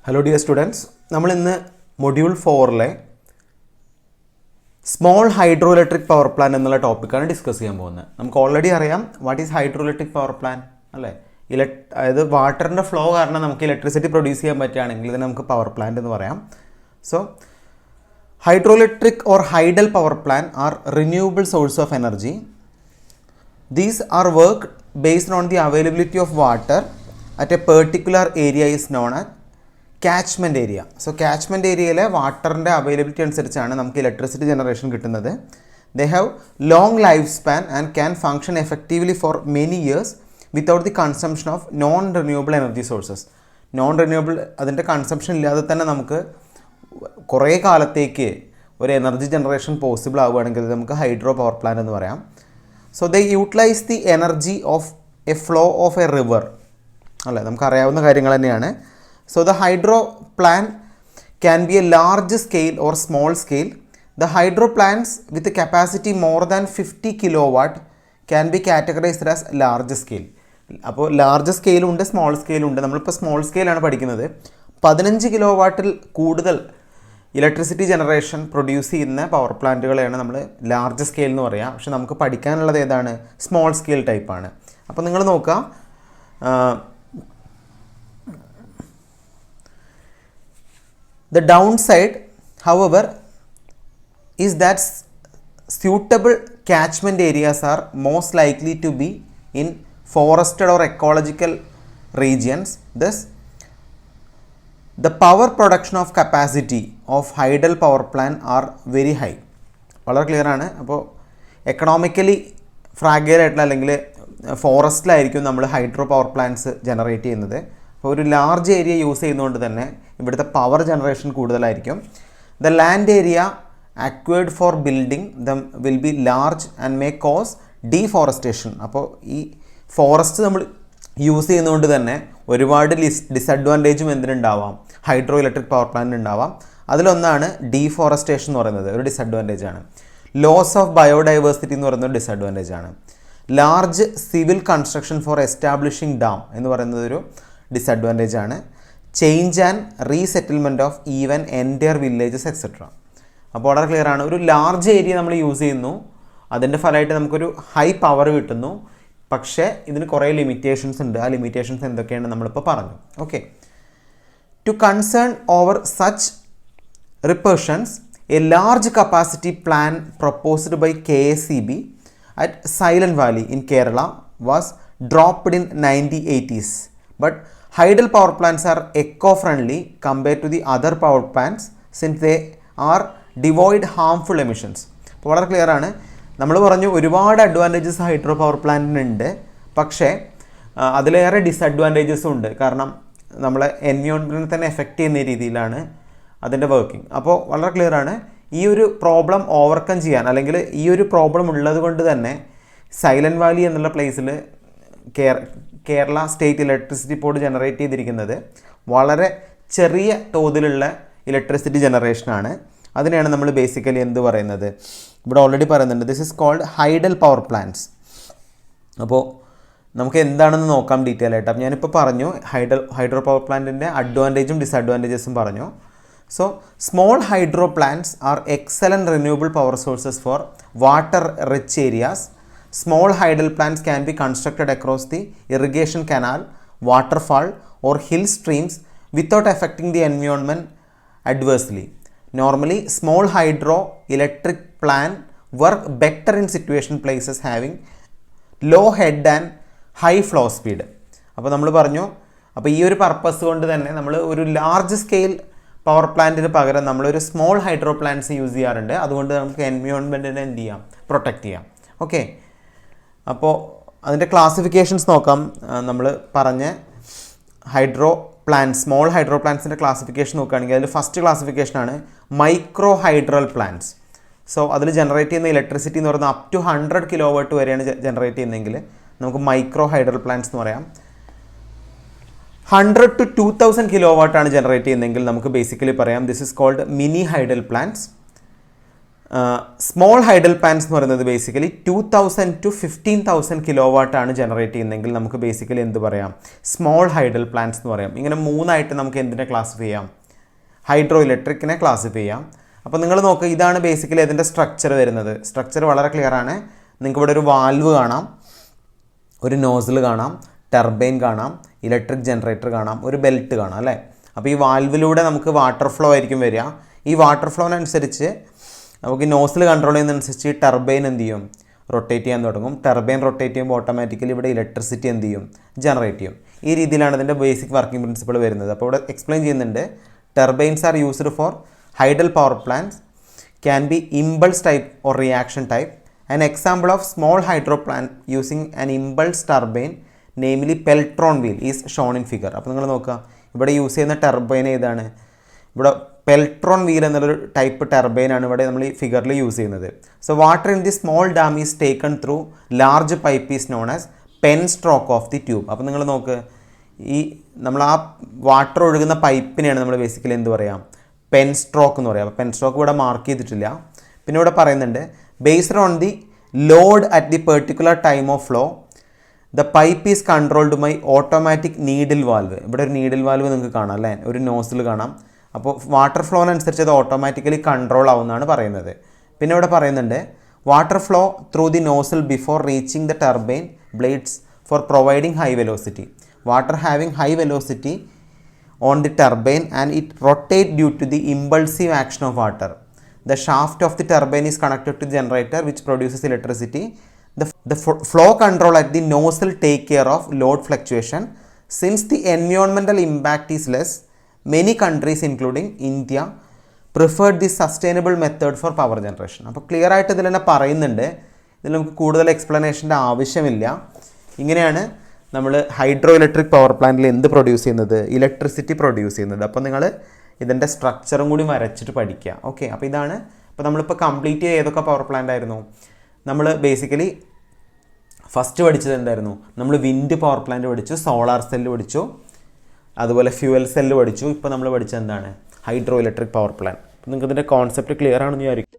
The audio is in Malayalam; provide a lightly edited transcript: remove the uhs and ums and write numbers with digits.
ഹലോ ഡിയർ സ്റ്റുഡൻസ്, നമ്മൾ ഇന്ന് മൊഡ്യൂൾ 4-ലെ small hydro electric power plan എന്നുള്ള ടോപ്പിക്കാണ് ഡിസ്കസ് ചെയ്യാൻ പോകുന്നത്. നമുക്ക് ഓൾറെഡി അറിയാം what is hydro electric power plan അല്ലേ. അതായത് വാട്ടറിൻ്റെ ഫ്ലോ കാരണം നമുക്ക് ഇലക്ട്രിസിറ്റി പ്രൊഡ്യൂസ് ചെയ്യാൻ പറ്റുകയാണെങ്കിൽ ഇതിന് നമുക്ക് പവർ പ്ലാന്റ് എന്ന് പറയാം. So hydroelectric or hydel power plan are renewable source of energy. These are work based on the availability of water at a particular area is known as catchment area. So catchment ഏരിയയിലെ വാട്ടറിൻ്റെ അവൈലബിലിറ്റി അനുസരിച്ചാണ് നമുക്ക് ഇലക്ട്രിസിറ്റി ജനറേഷൻ കിട്ടുന്നത്. They have long lifespan and can function effectively for many years without the consumption of non-renewable energy sources. Non-renewable അതിൻ്റെ കൺസംഷൻ ഇല്ലാതെ തന്നെ നമുക്ക് കുറേ കാലത്തേക്ക് ഒരു എനർജി ജനറേഷൻ പോസിബിൾ ആവുകയാണെങ്കിൽ നമുക്ക് ഹൈഡ്രോ പവർ പ്ലാന്റ് എന്ന് പറയാം. So they utilize the energy of a flow of a river അല്ലേ, നമുക്കറിയാവുന്ന കാര്യങ്ങൾ തന്നെയാണ്. So the hydro plant can be a large scale or small scale. The hydro plants with a capacity more than 50 kilowatt can be categorized as large scale. അപ്പോൾ ലാർജ് സ്കെയിലുണ്ട്, സ്മോൾ സ്കെയിലുണ്ട്. നമ്മളിപ്പോൾ സ്മോൾ സ്കെയിലാണ് പഠിക്കുന്നത്. 15 കിലോവാട്ടിൽ കൂടുതൽ ഇലക്ട്രിസിറ്റി ജനറേഷൻ പ്രൊഡ്യൂസ് ചെയ്യുന്ന പവർ പ്ലാന്റുകളെയാണ് നമ്മൾ ലാർജ് സ്കെയിൽ എന്ന് പറയാം. പക്ഷെ നമുക്ക് പഠിക്കാനുള്ളത് ഏതാണ്? സ്മോൾ സ്കെയിൽ ടൈപ്പാണ്. അപ്പോൾ നിങ്ങൾ നോക്കാം, the downside however is that suitable catchment areas are most likely to be in forested or ecological regions. Thus the power production of capacity of hydel power plant are very high. വളരെ ക്ലിയർ ആണ്. അപ്പോൾ എക്കണോമിക്കലി ഫ്രാഗൈൽ ആയിട്ടുള്ള അല്ലെങ്കിൽ ഫോറസ്റ്റിലായിരിക്കും നമ്മൾ ഹൈഡ്രോ പവർ പ്ലാന്റ്സ് ജനറേറ്റ് ചെയ്യുന്നത്. അപ്പോൾ ഒരു ലാർജ് ഏരിയ യൂസ് ചെയ്യുന്നതുകൊണ്ട് തന്നെ ഇവിടുത്തെ പവർ ജനറേഷൻ കൂടുതലായിരിക്കും. The land area acquired for building dum will be large and may cos deforestation. അപ്പോൾ ഈ ഫോറസ്റ്റ് നമ്മൾ യൂസ് ചെയ്യുന്നതുകൊണ്ട് തന്നെ ഒരുപാട് ഡിസഡ്വാൻറ്റേജും എന്തിനുണ്ടാവാം? ഹൈഡ്രോ ഇലക്ട്രിക് പവർ പ്ലാന്റ് ഉണ്ടാവാം. അതിലൊന്നാണ് ഡീഫോറസ്റ്റേഷൻ എന്ന് പറയുന്നത്, ഒരു ഡിസഡ്വാൻറ്റേജ് ആണ്. ലോസ് ഓഫ് ബയോഡൈവേഴ്സിറ്റി എന്ന് പറയുന്നത് ഡിസഡ്വാൻറ്റേജ് ആണ്. Large civil construction four establishing dam എന്ന് പറയുന്നത് ഒരു ഡിസഡ്വാൻറ്റേജ് ആണ്. Change and resettlement of even entire villages etcetera. അപ്പോൾ വളരെ ക്ലിയർ ആണ്. ഒരു ലാർജ് ഏരിയ നമ്മൾ യൂസ് ചെയ്യുന്നു, അതിൻ്റെ ഫലമായിട്ട് നമുക്കൊരു ഹൈ പവർ കിട്ടുന്നു. പക്ഷേ ഇതിന് കുറേ ലിമിറ്റേഷൻസ് ഉണ്ട്. ആ ലിമിറ്റേഷൻസ് എന്തൊക്കെയാണ് നമ്മളിപ്പോൾ പറഞ്ഞു. Okay, to concern over such repercussions a large capacity plan proposed by KSEB at Silent Valley in Kerala was dropped in 1980s. But hydel power plants are eco-friendly compared to the other power plants since they are devoid harmful emissions. അപ്പോൾ വളരെ ക്ലിയർ ആണ്. നമ്മൾ പറഞ്ഞു ഒരുപാട് അഡ്വാൻറ്റേജസ് ഹൈഡ്രോ പവർ പ്ലാന്റിനുണ്ട്, പക്ഷേ അതിലേറെ ഡിസഡ്വാൻറ്റേജസും ഉണ്ട്. കാരണം നമ്മളെ എൻവയോൺമെൻറ്റിനെ തന്നെ എഫക്റ്റ് ചെയ്യുന്ന രീതിയിലാണ് അതിൻ്റെ വർക്കിംഗ്. അപ്പോൾ വളരെ ക്ലിയർ ആണ്. ഈ ഒരു പ്രോബ്ലം ഓവർകം ചെയ്യാൻ, അല്ലെങ്കിൽ ഈ ഒരു പ്രോബ്ലം ഉള്ളത് കൊണ്ട് തന്നെ സൈലൻറ്റ് വാലി എന്നുള്ള പ്ലേസിൽ Kerala state electricity board generate ചെയ്തിരിക്കുന്നത് വളരെ ചെറിയ തോതിലുള്ള ഇലക്ട്രിസിറ്റി ജനറേഷനാണ്. അതിനെയാണ് നമ്മൾ ബേസിക്കലി എന്ത് പറയുന്നത്, ഇവിടെ ഓൾറെഡി പറയുന്നുണ്ട്, this is called hydel power plants. അപ്പോൾ നമുക്ക് എന്താണെന്ന് നോക്കാം ഡീറ്റെയിൽ ആയിട്ട്. അപ്പം ഞാനിപ്പോൾ പറഞ്ഞു ഹൈഡ്രോ പവർ പ്ലാന്റിൻ്റെ അഡ്വാൻറ്റേജും ഡിസഡ്വാൻറ്റേജസും പറഞ്ഞു. So small hydro plants R excellent renewable power sources four water rich areas. Small hydel plants can be constructed across the irrigation canal, waterfall or hill streams without affecting the environment adversely. Normally, small hydro electric plant work better in situation places having low head and high flow speed. അപ്പോൾ നമ്മൾ പറഞ്ഞു, അപ്പോൾ ഈ ഒരു പർപ്പസ് കൊണ്ട് തന്നെ നമ്മൾ ഒരു ലാർജ് സ്കെയിൽ പവർ പ്ലാന്റിന് പകരം നമ്മളൊരു സ്മോൾ ഹൈഡ്രോ പ്ലാന്റ്സ് യൂസ് ചെയ്യാറുണ്ട്. അതുകൊണ്ട് നമുക്ക് എൻവയോൺമെൻറ്റിനെ എന്ത് ചെയ്യാം? പ്രൊട്ടക്റ്റ് ചെയ്യാം. ഓക്കെ, അപ്പോൾ അതിൻ്റെ ക്ലാസിഫിക്കേഷൻസ് നോക്കാം. നമ്മൾ പറഞ്ഞ ഹൈഡ്രോ പ്ലാന്റ്സ്, സ്മോൾ ഹൈഡ്രോ പ്ലാന്റ്സിൻ്റെ ക്ലാസിഫിക്കേഷൻ നോക്കുകയാണെങ്കിൽ അതിൽ ഫസ്റ്റ് ക്ലാസിഫിക്കേഷനാണ് മൈക്രോ ഹൈഡ്രൽ പ്ലാന്റ്സ്. സോ അതിൽ ജനറേറ്റ് ചെയ്യുന്ന ഇലക്ട്രിസിറ്റി എന്ന് പറയുന്നത് അപ് ടു 100 കിലോവാട്ട് വരെയാണ് ജനറേറ്റ് ചെയ്യുന്നതെങ്കിൽ നമുക്ക് മൈക്രോ ഹൈഡ്രൽ പ്ലാന്റ്സ് എന്ന് പറയാം. 100 to 2000 കിലോവാട്ടാണ് ജനറേറ്റ് ചെയ്യുന്നതെങ്കിൽ നമുക്ക് ബേസിക്കലി പറയാം this is called mini hydel plants. Small hydel plants എന്ന് പറയുന്നത് ബേസിക്കലി 2000 to 15,000 കിലോ വാട്ടാണ് ജനറേറ്റ് ചെയ്യുന്നതെങ്കിൽ നമുക്ക് ബേസിക്കലി എന്ത് പറയാം, സ്മോൾ ഹൈഡൽ പ്ലാന്റ്സ് എന്ന് പറയാം. ഇങ്ങനെ മൂന്നായിട്ട് നമുക്ക് എന്തിനെ ക്ലാസിഫൈ ചെയ്യാം, ഹൈഡ്രോ ഇലക്ട്രിക്കിനെ ക്ലാസിഫൈ ചെയ്യാം. അപ്പോൾ നിങ്ങൾ നോക്കുക, ഇതാണ് ബേസിക്കലി അതിൻ്റെ സ്ട്രക്ചർ വരുന്നത്. സ്ട്രക്ചർ വളരെ ക്ലിയർ ആണ്. നിങ്ങൾക്ക് ഇവിടെ ഒരു വാൽവ് കാണാം, ഒരു നോസിൽ കാണാം, ടർബൈൻ കാണാം, ഇലക്ട്രിക് ജനറേറ്റർ കാണാം, ഒരു ബെൽറ്റ് കാണാം അല്ലേ. അപ്പോൾ ഈ വാൽവിലൂടെ നമുക്ക് വാട്ടർ ഫ്ലോ ആയിരിക്കും വരിക. ഈ വാട്ടർ ഫ്ലോനനുസരിച്ച് നമുക്ക് നോസിൽ കൺട്രോൾ ചെയ്യുന്നതനുസരിച്ച് ഈ ടർബൈൻ എന്ത് ചെയ്യും, റൊട്ടേറ്റ് ചെയ്യാൻ തുടങ്ങും. ടർബൈൻ റൊട്ടേറ്റ് ചെയ്യുമ്പോൾ ഓട്ടോമാറ്റിക്കലി ഇവിടെ ഇലക്ട്രിസിറ്റി എന്ത് ചെയ്യും, ജനറേറ്റ് ചെയ്യും. ഈ രീതിയിലാണ് ഇതിൻ്റെ ബേസിക് വർക്കിംഗ് പ്രിൻസിപ്പിൾ വരുന്നത്. അപ്പോൾ ഇവിടെ എക്സ്പ്ലെയിൻ ചെയ്യുന്നുണ്ട്, turbines are used for hydel power plants, can be impulse type or reaction type. An example of small hydro plant using an impulse turbine namely Pelton wheel is shown in figure. അപ്പോൾ നിങ്ങൾ നോക്കുക, ഇവിടെ യൂസ് ചെയ്യുന്ന ടർബൈൻ ഏതാണ്, ഇവിടെ പെൽട്രോൺ വീൽ എന്നുള്ളൊരു ടൈപ്പ് ടർബൈനാണ് ഇവിടെ നമ്മൾ ഈ ഫിഗറിൽ യൂസ് ചെയ്യുന്നത്. So water in the small dam is taken through large pipe is known as pen stroke of the tube. അപ്പോൾ നിങ്ങൾ നോക്ക്, ഈ നമ്മൾ ആ വാട്ടർ ഒഴുകുന്ന പൈപ്പിനെയാണ് നമ്മൾ ബേസിക്കലി എന്ത് പറയാം, പെൻ സ്ട്രോക്ക് എന്ന് പറയാം. അപ്പോൾ പെൻ സ്ട്രോക്ക് ഇവിടെ മാർക്ക് ചെയ്തിട്ടില്ല. പിന്നെ ഇവിടെ പറയുന്നുണ്ട്, based on the load at the particular time of flow the pipe is controlled by automatic needle valve. ഇവിടെ ഒരു നീഡിൽ വാൽവ് നിങ്ങൾക്ക് കാണാം അല്ലേ, ഒരു നോസിൽ കാണാം. അപ്പോൾ വാട്ടർ ഫ്ലോനനുസരിച്ച് അത് ഓട്ടോമാറ്റിക്കലി കൺട്രോൾ ആവുമെന്നാണ് പറയുന്നത്. പിന്നെ ഇവിടെ പറയുന്നുണ്ട്, water flow through the nozzle before reaching the turbine blades for providing high velocity. Water having high velocity on the turbine and it rotate due to the impulsive action of water. The shaft of the turbine is connected to the generator which produces electricity. The flow control at the nozzle take care of load fluctuation. Since the environmental impact is less, many countries including India preferred this sustainable method for power generation. അപ്പോൾ ക്ലിയർ ആയിട്ട് ഇതിൽ തന്നെ പറയുന്നുണ്ട്, ഇതിൽ നമുക്ക് കൂടുതൽ എക്സ്പ്ലനേഷൻ്റെ ആവശ്യമില്ല. ഇങ്ങനെയാണ് നമ്മൾ ഹൈഡ്രോ ഇലക്ട്രിക് പവർ പ്ലാന്റിൽ എന്ത് പ്രൊഡ്യൂസ് ചെയ്യുന്നത്, ഇലക്ട്രിസിറ്റി പ്രൊഡ്യൂസ് ചെയ്യുന്നത്. അപ്പോൾ നിങ്ങൾ ഇതിൻ്റെ സ്ട്രക്ചറും കൂടി വരച്ചിട്ട് പഠിക്കുക. ഓക്കെ, അപ്പോൾ ഇതാണ്. അപ്പോൾ നമ്മളിപ്പോൾ കംപ്ലീറ്റ് ചെയ്ത് ഏതൊക്കെ പവർ പ്ലാന്റ് ആയിരുന്നു, നമ്മൾ ബേസിക്കലി ഫസ്റ്റ് പഠിച്ചത് എന്തായിരുന്നു, നമ്മൾ വിൻഡ് പവർ പ്ലാന്റ് പഠിച്ചു, സോളാർ സെല്ല് പഠിച്ചു, അതുപോലെ ഫ്യൂവൽ സെല്ല് പഠിച്ചു. ഇപ്പോൾ നമ്മൾ പഠിച്ചത് എന്താണ്, ഹൈഡ്രോ ഇലക്ട്രിക് പവർ പ്ലാന്റ്. നിങ്ങൾക്ക് ഇതിൻ്റെ കോൺസെപ്റ്റ് ക്ലിയർ ആണെന്ന് വിചാരിക്കും.